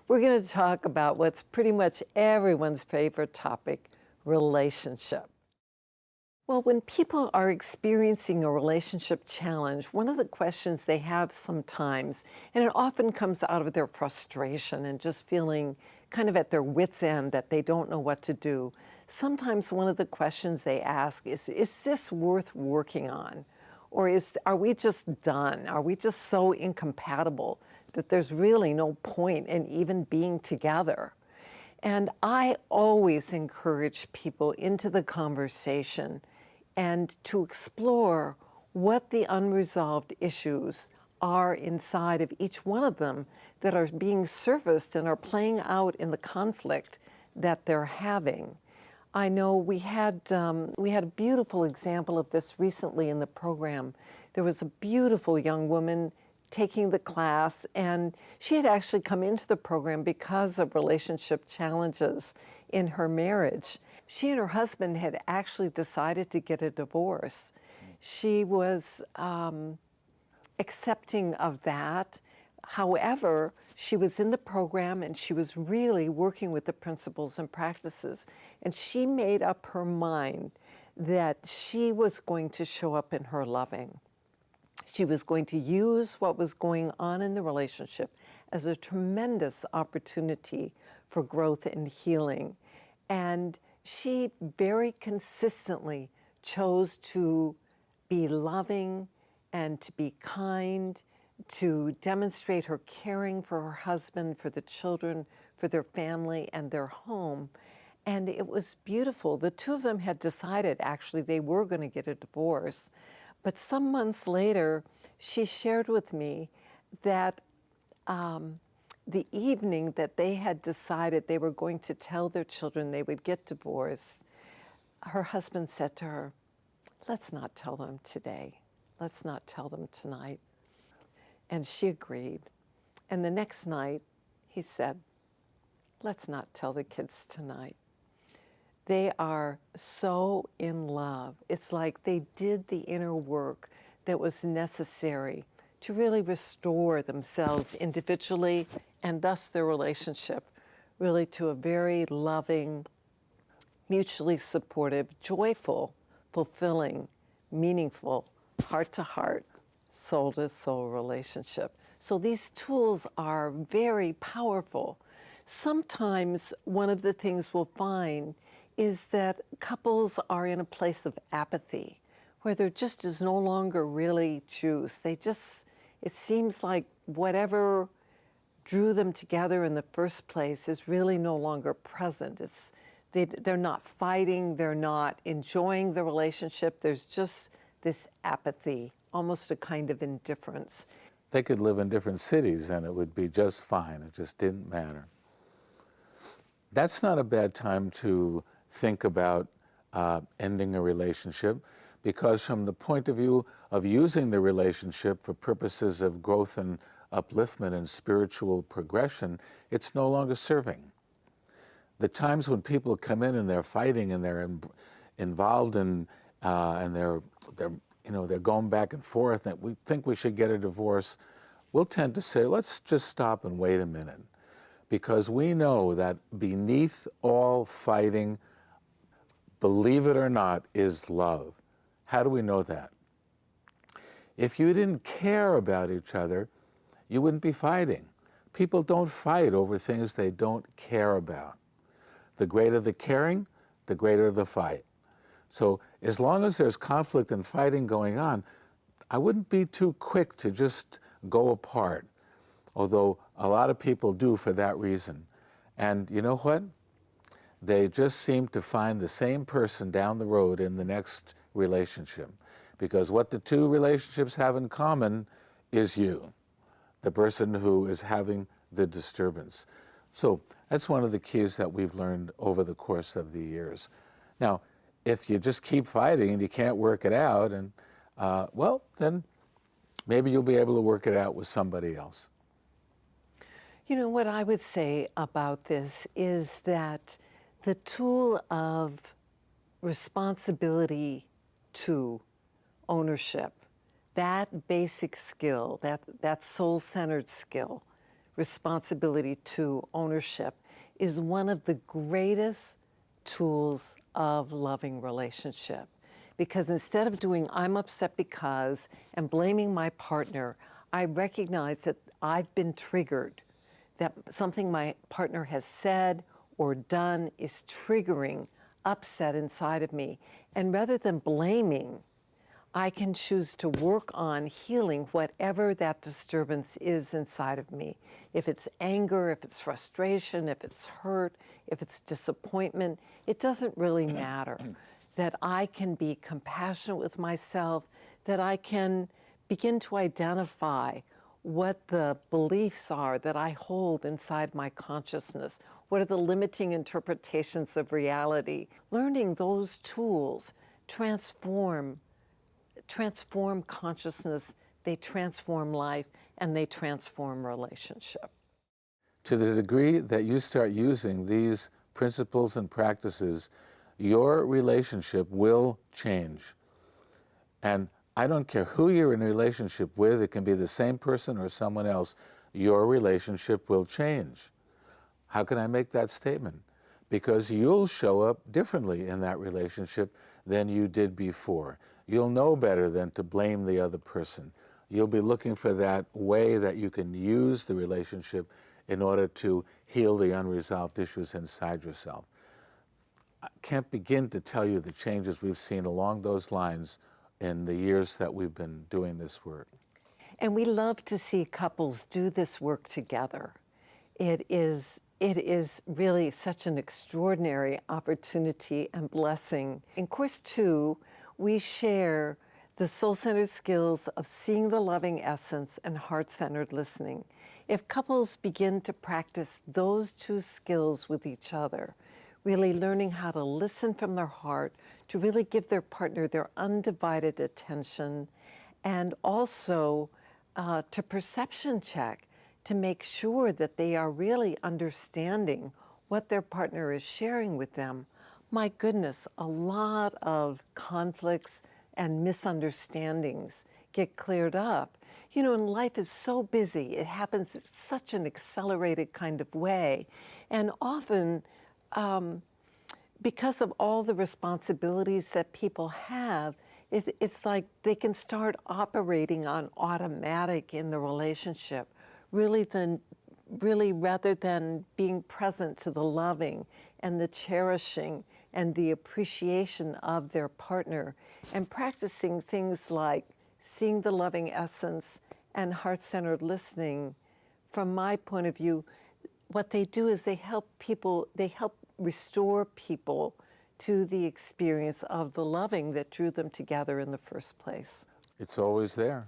we're going to talk about what's pretty much everyone's favorite topic, relationship. Well, when people are experiencing a relationship challenge, one of the questions they have sometimes, and it often comes out of their frustration and just feeling kind of at their wits' end that they don't know what to do. Sometimes one of the questions they ask is this worth working on? Or are we just done? Are we just so incompatible that there's really no point in even being together? And I always encourage people into the conversation and to explore what the unresolved issues are inside of each one of them that are being surfaced and are playing out in the conflict that they're having. I know we had a beautiful example of this recently in the program. There was a beautiful young woman taking the class, and she had actually come into the program because of relationship challenges in her marriage. She and her husband had actually decided to get a divorce. She was accepting of that. However, she was in the program and she was really working with the principles and practices. And she made up her mind that she was going to show up in her loving. She was going to use what was going on in the relationship as a tremendous opportunity for growth and healing. And she very consistently chose to be loving and to be kind, to demonstrate her caring for her husband, for the children, for their family and their home. And it was beautiful. The two of them had decided actually they were going to get a divorce. But some months later, she shared with me that the evening that they had decided they were going to tell their children they would get divorced, her husband said to her, "Let's not tell them today. Let's not tell them tonight." And she agreed. And the next night, he said, "Let's not tell the kids tonight." They are so in love. It's like they did the inner work that was necessary to really restore themselves individually and thus their relationship really to a very loving, mutually supportive, joyful, fulfilling, meaningful, heart-to-heart, soul-to-soul relationship. So these tools are very powerful. Sometimes one of the things we'll find is that couples are in a place of apathy, where there just is no longer really juice. It seems like whatever drew them together in the first place is really no longer present. They're not fighting, they're not enjoying the relationship. There's just this apathy, almost a kind of indifference. They could live in different cities and it would be just fine. It just didn't matter. That's not a bad time to think about ending a relationship, because from the point of view of using the relationship for purposes of growth and upliftment and spiritual progression, it's no longer serving. The times when people come in and they're fighting and they're involved in and they're going back and forth and we think we should get a divorce, we'll tend to say, let's just stop and wait a minute, because we know that beneath all fighting, believe it or not, is love. How do we know that? If you didn't care about each other, you wouldn't be fighting. People don't fight over things they don't care about. The greater the caring, the greater the fight. So as long as there's conflict and fighting going on, I wouldn't be too quick to just go apart, although a lot of people do for that reason. And you know what? They just seem to find the same person down the road in the next relationship, because what the two relationships have in common is you, the person who is having the disturbance. So that's one of the keys that we've learned over the course of the years. Now, if you just keep fighting and you can't work it out, and well, then maybe you'll be able to work it out with somebody else. You know, what I would say about this is that the tool of responsibility to ownership, that basic skill, that soul-centered skill, responsibility to ownership is one of the greatest tools of loving relationship. Because instead of doing I'm upset because and blaming my partner, I recognize that I've been triggered, that something my partner has said or done is triggering upset inside of me. And rather than blaming, I can choose to work on healing whatever that disturbance is inside of me. If it's anger, if it's frustration, if it's hurt, if it's disappointment, it doesn't really matter. That I can be compassionate with myself, that I can begin to identify what the beliefs are that I hold inside my consciousness. What are the limiting interpretations of reality? Learning those tools transform consciousness, they transform life, and they transform relationship. To the degree that you start using these principles and practices, your relationship will change. And I don't care who you're in a relationship with, it can be the same person or someone else, your relationship will change. How can I make that statement? Because you'll show up differently in that relationship than you did before. You'll know better than to blame the other person. You'll be looking for that way that you can use the relationship in order to heal the unresolved issues inside yourself. I can't begin to tell you the changes we've seen along those lines in the years that we've been doing this work. And we love to see couples do this work together. It is really such an extraordinary opportunity and blessing. In Course 2, we share the soul-centered skills of seeing the loving essence and heart-centered listening. If couples begin to practice those two skills with each other, really learning how to listen from their heart, to really give their partner their undivided attention, and also to perception check, to make sure that they are really understanding what their partner is sharing with them. My goodness, a lot of conflicts and misunderstandings get cleared up. You know, and life is so busy. It happens in such an accelerated kind of way. And often, because of all the responsibilities that people have, it's like they can start operating on automatic in the relationship, really rather than being present to the loving and the cherishing and the appreciation of their partner, and practicing things like seeing the loving essence and heart-centered listening. From my point of view, what they do is they help restore people to the experience of the loving that drew them together in the first place. It's always there.